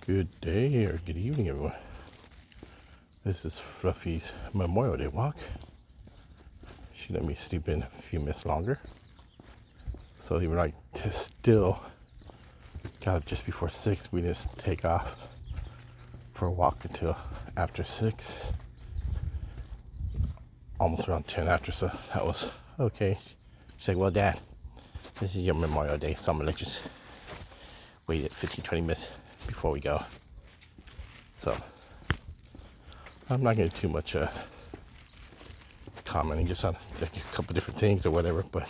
Good day or good evening, everyone. This is Fluffy's Memorial Day walk. She let me sleep in a few minutes longer. So even though I still got up just before 6, we didn't take off for a walk until after 6. Almost around 10 after, so that was okay. She's like, well, Dad, this is your Memorial Day, so I'm going to let you wait at 15-20 minutes before we go. So I'm not going to do too much commenting, just on like a couple different things or whatever, but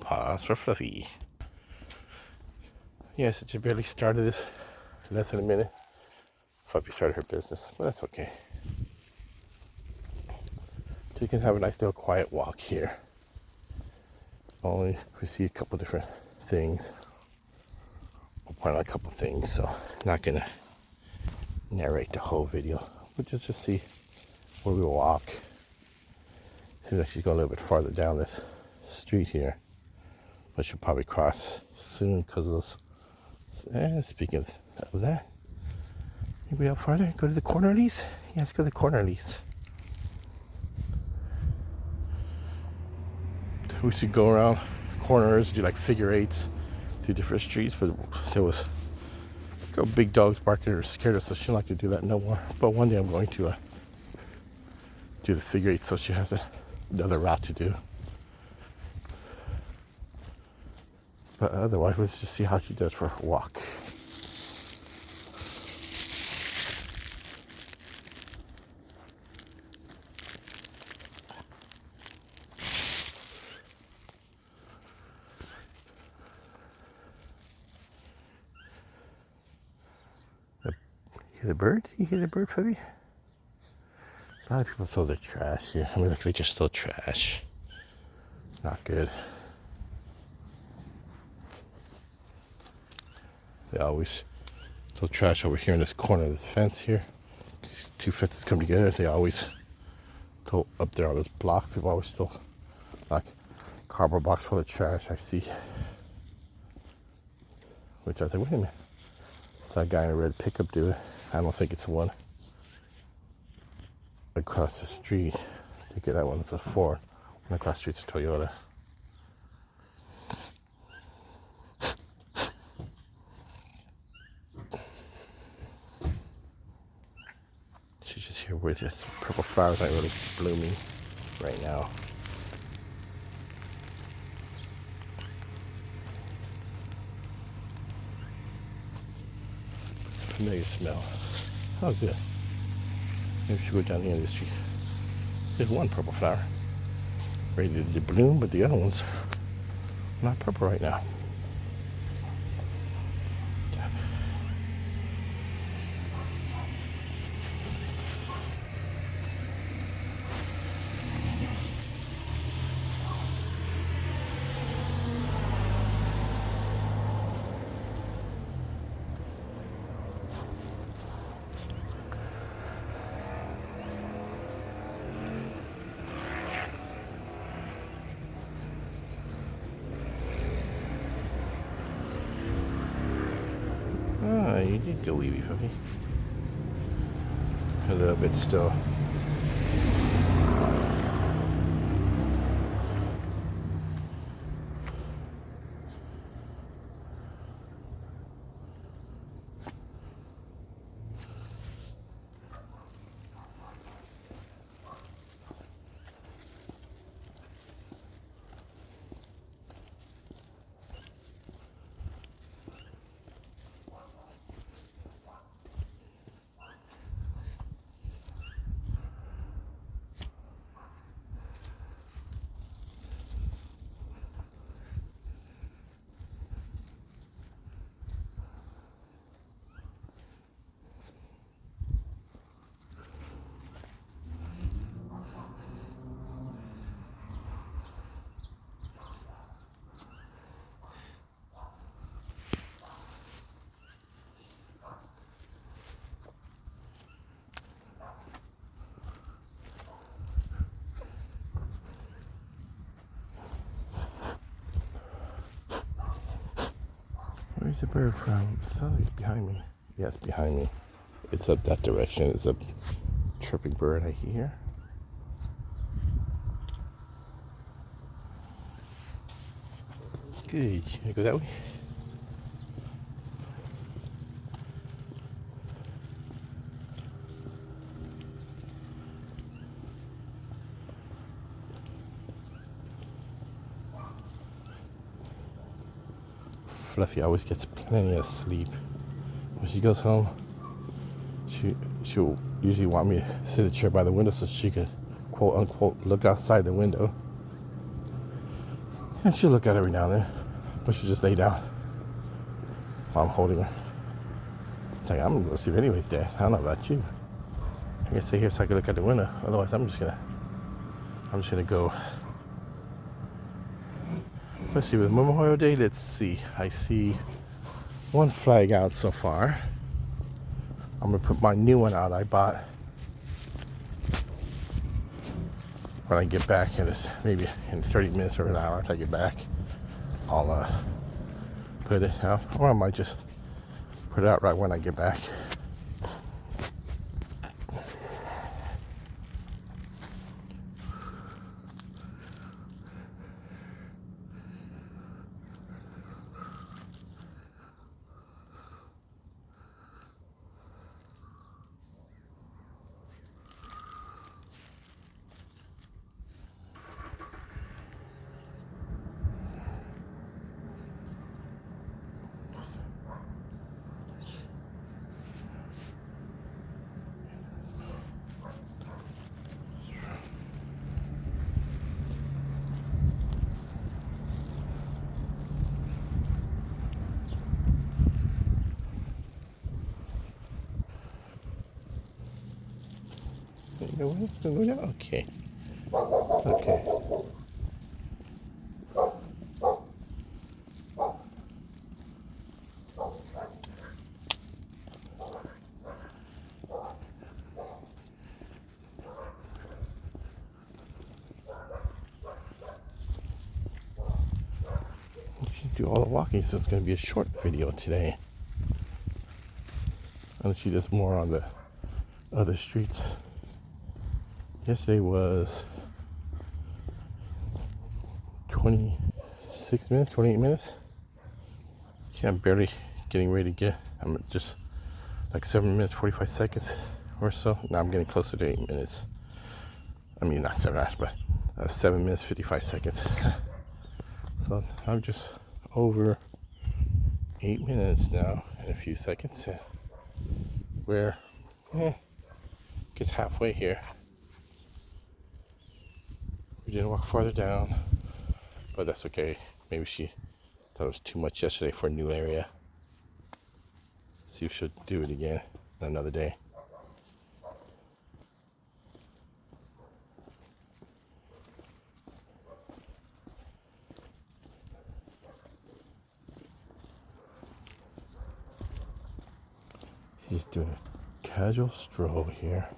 pause for Fluffy. Yes, it just barely started this, less than a minute. Fluffy started her business, but that's okay. So you can have a nice little quiet walk here. Only if we see a couple different things. We'll point out a couple things, so I'm not going to narrate the whole video. We'll just see where we walk. Seems like she's going a little bit farther down this street here, but she'll probably cross soon because of those. Speaking of that, anybody out farther? Go to the corner, Elise? Yeah, let's go to the corner, Elise. We should go around corners, do like figure eights through different streets, but there was big dogs barking or scared us, so she don't like to do that no more. But one day I'm going to do the figure eight, so she has another route to do. But otherwise, let's just see how she does for her walk. You hear the bird? You hear the bird, Fubby? A lot of people throw their trash here. I mean, like they just throw trash. Not good. They always throw trash over here in this corner of this fence here. These two fences come together. They always throw up there on this block. People always throw like cardboard box full of trash. I see. Which I was like, wait a minute. Saw a guy in a red pickup do it. I don't think it's the one across the street. I think that one's a Ford. One across the street's a Toyota. She's just here with it. Purple flowers aren't really blooming right now. Familiar smell. Oh, good. Maybe we should go down here in the street. There's one purple flower ready to bloom, but the other one's not purple right now. Ah, you did go wee-wee, Puppy. A little bit still. Where's the bird from? Somebody's behind me. Yeah, it's behind me. It's up that direction. It's a chirping bird I hear. Good. You wanna go that way? Fluffy always gets plenty of sleep. When she goes home, she'll usually want me to sit in a chair by the window so she could, quote unquote, look outside the window. And she'll look out every now and then, but she'll just lay down while I'm holding her. It's like, I'm gonna go to sleep anyways, Dad. I don't know about you. I can stay here so I can look out the window. Otherwise, I'm just gonna go. Let's see, with Memorial Day, let's see. I see one flag out so far. I'm gonna put my new one out I bought when I get back, and it's maybe in 30 minutes or an hour after I get back. I'll put it out, or I might just put it out right when I get back. Okay. Okay. You should do all the walking, so it's going to be a short video today. Unless you just more on the other streets. Yesterday was 26 minutes, 28 minutes. Yeah, I'm barely getting ready to get. I'm just like 7 minutes, 45 seconds or so. Now I'm getting closer to 8 minutes. I mean, not 7 hours, but 7 minutes, 55 seconds. So I'm just over 8 minutes now in a few seconds. We're, gets halfway here. We didn't walk farther down, but that's okay. Maybe she thought it was too much yesterday for a new area. See if she'll do it again another day. She's doing a casual stroll here.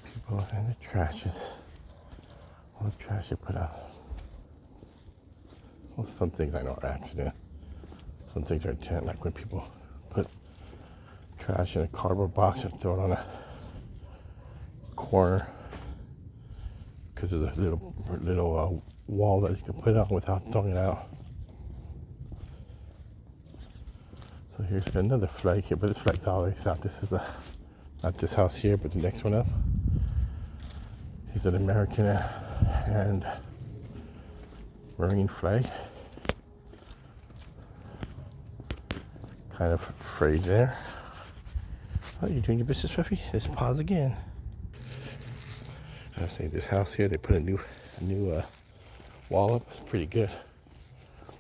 People and the trashes. All the trash they put out. Well, some things I know are accident. Some things are intent, like when people put trash in a cardboard box and throw it on a corner because there's a little wall that you can put it on without throwing it out. So here's another flag here, but this flag's always out. This is not this house here, but the next one up. He's an American and Marine flag. Kind of afraid there. Oh, you're doing your business, Puffy? Let's pause again. I say this house here, they put a new wall up. It's pretty good.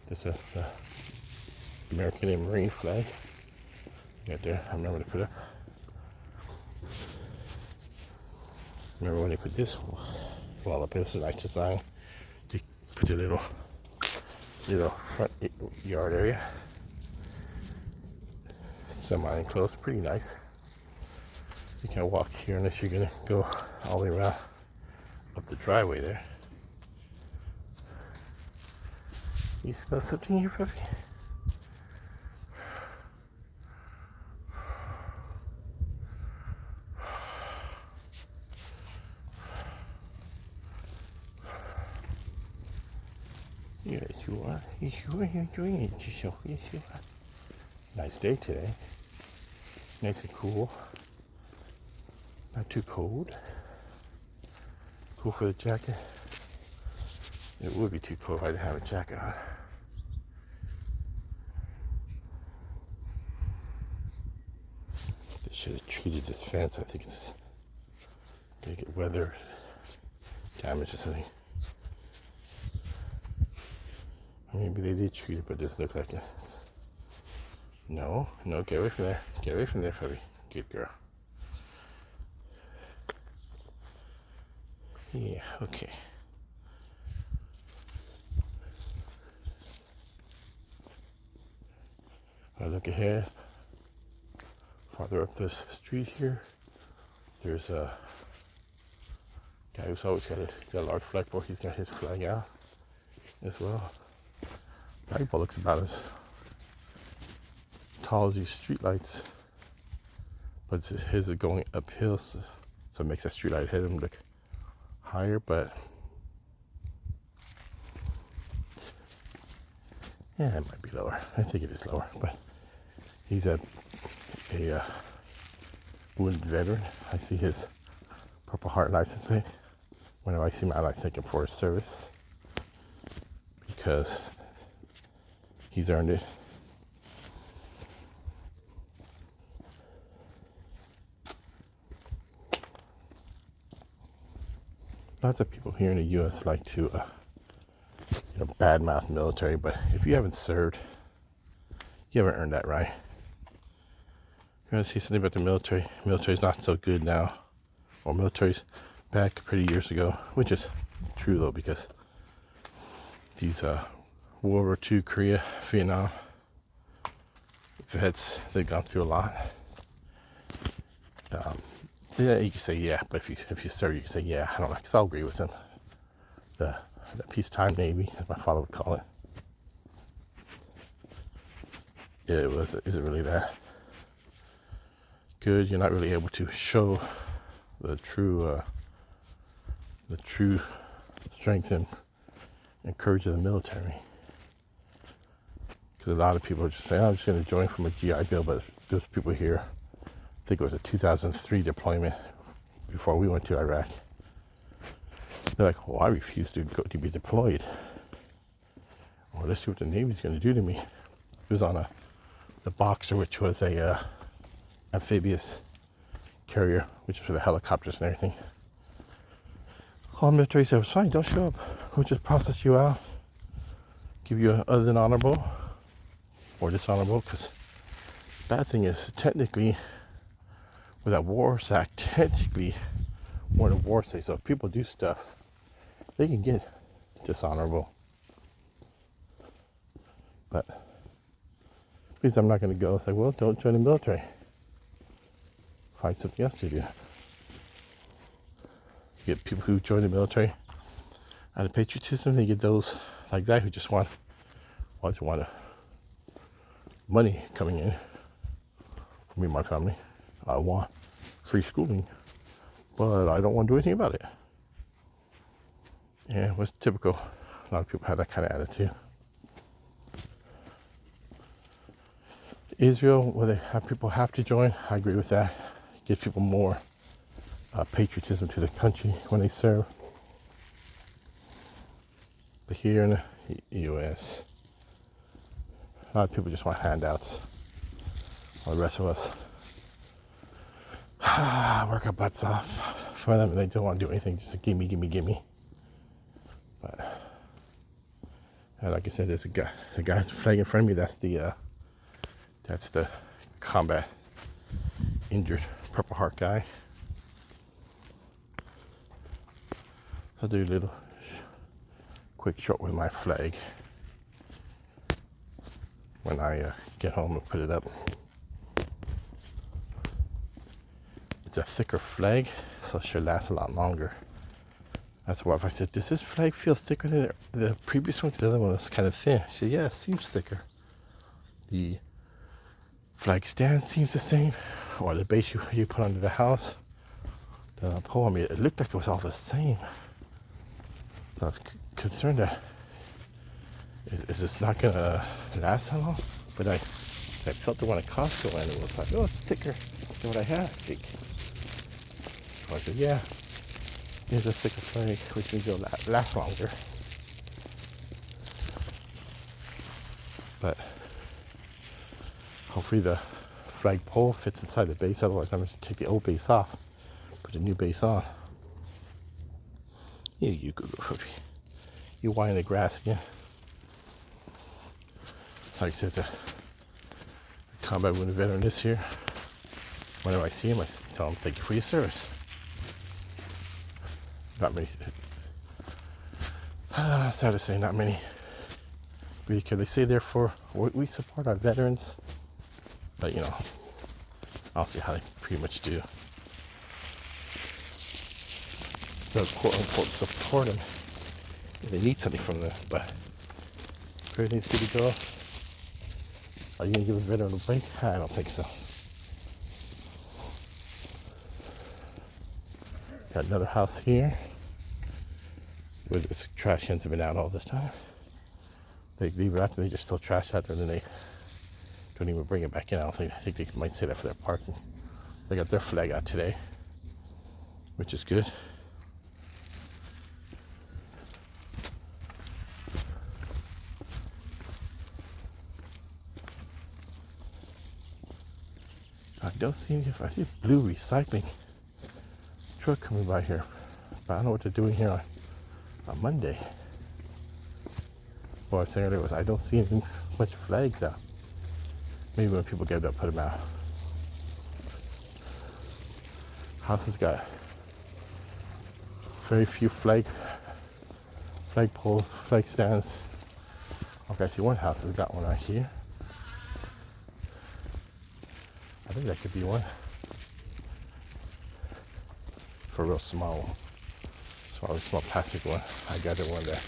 It's a American and Marine flag. Right there. I remember to put up. Remember when they put this wall up? This is a nice design. They put a little front yard area. Semi-enclosed. Pretty nice. You can't walk here unless you're gonna go all the way around up the driveway there. You smell something here, puppy? Yes, you are. Yes, you are. You're enjoying it yourself. Yes, you are. Nice day today. Nice and cool. Not too cold. Cool for the jacket. It would be too cold if I didn't have a jacket on. They should have treated this fence. I think it's gonna get weather damage or something. Maybe they did treat it, but it doesn't look like it. No, get away from there. Get away from there, Fubby. Good girl. Yeah, okay. I look ahead. Farther up this street here, there's a guy who's always got a large flagpole. He's got his flag out as well. Flagpole looks about as tall as these street lights, but his is going uphill, so it makes that street light hit him look higher, but yeah, it might be lower. I think it is lower, but he's a wounded veteran. I see his Purple Heart license plate. Whenever I see him out, I thank him for his service because he's earned it. Lots of people here in the U.S. like to badmouth military, but if you haven't served, you haven't earned that right. You're going to see something about the military. Military's not so good now, or military's back pretty years ago, which is true though, because these World War II, Korea, Vietnam vets, they've gone through a lot. Yeah, you can say yeah, but if you serve, you can say yeah. I don't know, because I'll agree with them. The peacetime Navy, as my father would call it, isn't really that good. You're not really able to show the true strength and courage of the military. Because a lot of people just say, I'm just going to join from a GI Bill, but there's people here, I think it was a 2003 deployment before we went to Iraq. They're like, well, I refuse to be deployed. Well, let's see what the Navy's going to do to me. It was on the Boxer, which was a amphibious carrier, which is for the helicopters and everything. All military said, fine, don't show up. We'll just process you out, give you an other than honorable or dishonorable, because the bad thing is, technically, with that Wars Act, technically, more than war say, so if people do stuff, they can get dishonorable. But, because I'm not going to go, it's like, well, don't join the military. Find something else to do. You get people who join the military out of patriotism. They get those like that who just want money coming in for me and my family. I want free schooling, but I don't want to do anything about it. Yeah, it was typical. A lot of people have that kind of attitude. Israel, where people have to join, I agree with that. It gives people more patriotism to the country when they serve. But here in the U.S., a lot of people just want handouts. While the rest of us work our butts off for them, and they don't want to do anything, just like, gimme. But like I said, there's the guy's flag in front of me. That's the combat injured Purple Heart guy. I'll do a little quick shot with my flag when I get home and put it up. It's a thicker flag, so it should last a lot longer. That's why I said, does this flag feel thicker than the previous one? Because the other one was kind of thin. She said, yeah, it seems thicker. The flag stand seems the same, or the base you put under the house. The pole, I mean, it looked like it was all the same. So I was concerned that is this not gonna last so long? But I felt the one at Costco and it was like, oh, it's thicker than what I had, I think. So I said, yeah, here's a thicker flag, which means it'll last longer. But hopefully the flag pole fits inside the base, otherwise I'm going to take the old base off, put the new base on. Yeah, you Google. You whine the grass again. Like I said, the combat wounded veteran is here. Whenever I see him, I tell him, thank you for your service. Not many, sad to say, not many really care. They say therefore we support our veterans, but you know, I'll see how they pretty much do. So quote unquote support them if they need something from them, but if everything's good to go, are you gonna give a veteran a break? I don't think so. Got another house here where the trash cans have been out all this time. They leave it after, they just throw trash out there and then they don't even bring it back in. I think they might say that for their parking. They got their flag out today, which is good. I don't see any, I see blue recycling truck coming by here, but I don't know what they're doing here on Monday. What I was saying earlier was I don't see any much flags out. Maybe when people get up, put them out. House has got very few flag poles, flag stands. Okay, I see one house has got one right here. I think that could be one. For a real small plastic one. I got the one that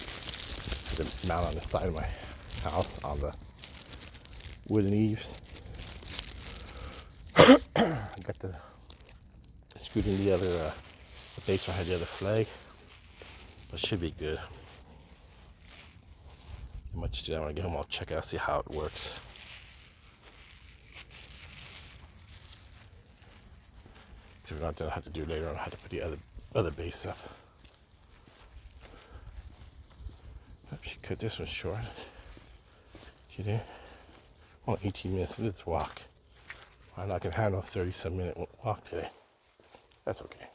had to mount on the side of my house on the wooden eaves. I got the screwed in the other the base where I had the other flag. But it should be good. Not much to do. When I get home, I'll check out, see how it works. So if not, then I'll have to do later on. I'll have to put the other base up. I should cut this one short. Get in. Only 18 minutes of this walk. I'm not gonna have no 30-some minute walk today. That's okay.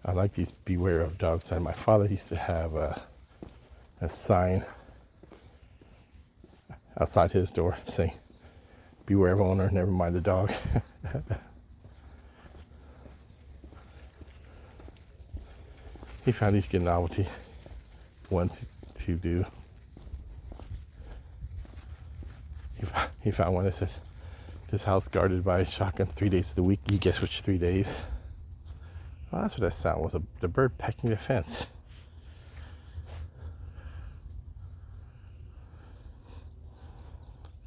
I like these beware of dogs signs. My father used to have a sign outside his door saying, beware of owner, never mind the dog. He found these good novelty ones to do. He found one that says, this house guarded by a shotgun 3 days of the week. You guess which 3 days? Well, that's what that sound was, the bird pecking the fence.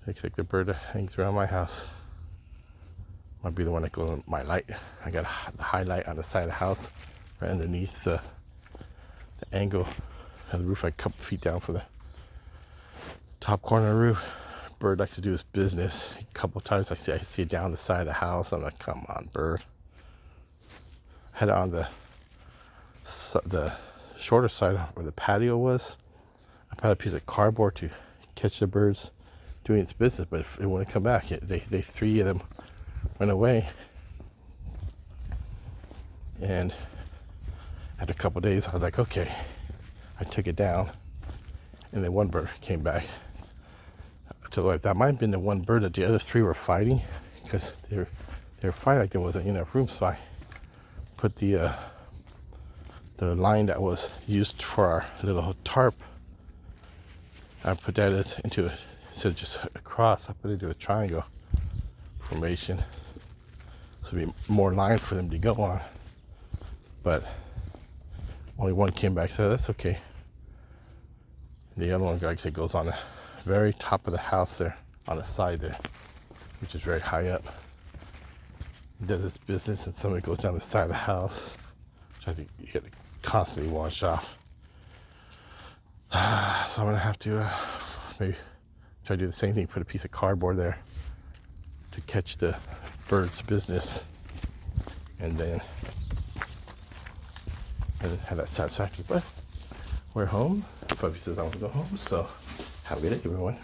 Looks like the bird that hangs around my house might be the one that goes on my light. I got the highlight on the side of the house, right underneath the angle of the roof, like a couple feet down from the top corner of the roof. Bird likes to do his business. A couple times I see it down the side of the house. I'm like, come on, bird. I had it on the shorter side where the patio was. I put a piece of cardboard to catch the birds doing its business, but it wouldn't come back. They 3 of them went away, and after a couple of days I was like, okay. I took it down, and then one bird came back to life. That might have been the one bird that the other 3 were fighting, because they were fighting like there wasn't enough room. So I put the line that was used for our little tarp, I put that into instead of just across, I put it into a triangle formation. So it'd be more lines for them to go on. But only one came back, so that's okay. The other one, like I said, goes on the very top of the house there, on the side there, which is very high up. It does its business, and some of it goes down the side of the house, which I think you have to constantly wash off. So I'm gonna have to maybe try to do the same thing, put a piece of cardboard there to catch the bird's business, and then have that satisfaction. But we're home. Puppy says I want to go home, so have a good day, everyone.